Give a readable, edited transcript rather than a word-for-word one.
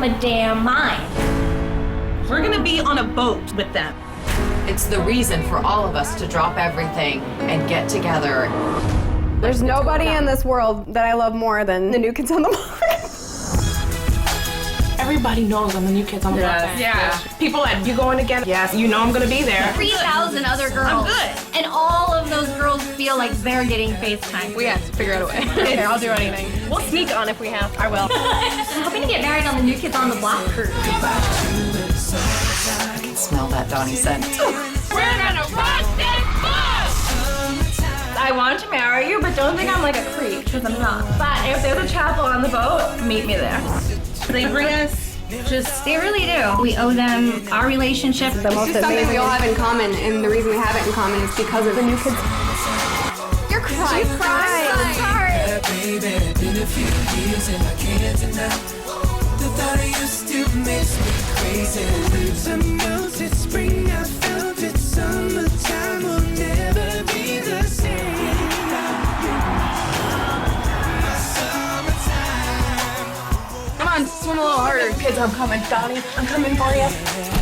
my damn mind. We're gonna be on a boat with them. It's the reason for all of us to drop everything and get together. There's nobody in this world that I love more than the New Kids on the Block. Everybody knows I'm the New Kids on the Block. Yeah. People at You Going Again? Yes, you know I'm gonna be there. 3,000 other girls. I'm good. And all of those girls feel like they're getting FaceTime. We have to figure out a way. Okay, I'll do anything. We'll sneak on if we have to. I will. I'm hoping to get married on the New Kids on the Block cruise. I can smell that Donnie scent. We're gonna rock this bus! I want to marry you, but don't think I'm like a creep, because I'm not. But if there's a chapel on the boat, meet me there. They bring us They really do. We owe them our relationship. The most it's something we all have in common, and the reason we have it in common is because of the New Kids. You're crying. She's crying. I'm sorry. Baby, been a few years and I can't deny the thought of you still makes me crazy. Winter melted, spring I felt it, summertime will never be the same. My summertime. Come on, swim a little harder. Kids, I'm coming. Donnie, I'm coming for you.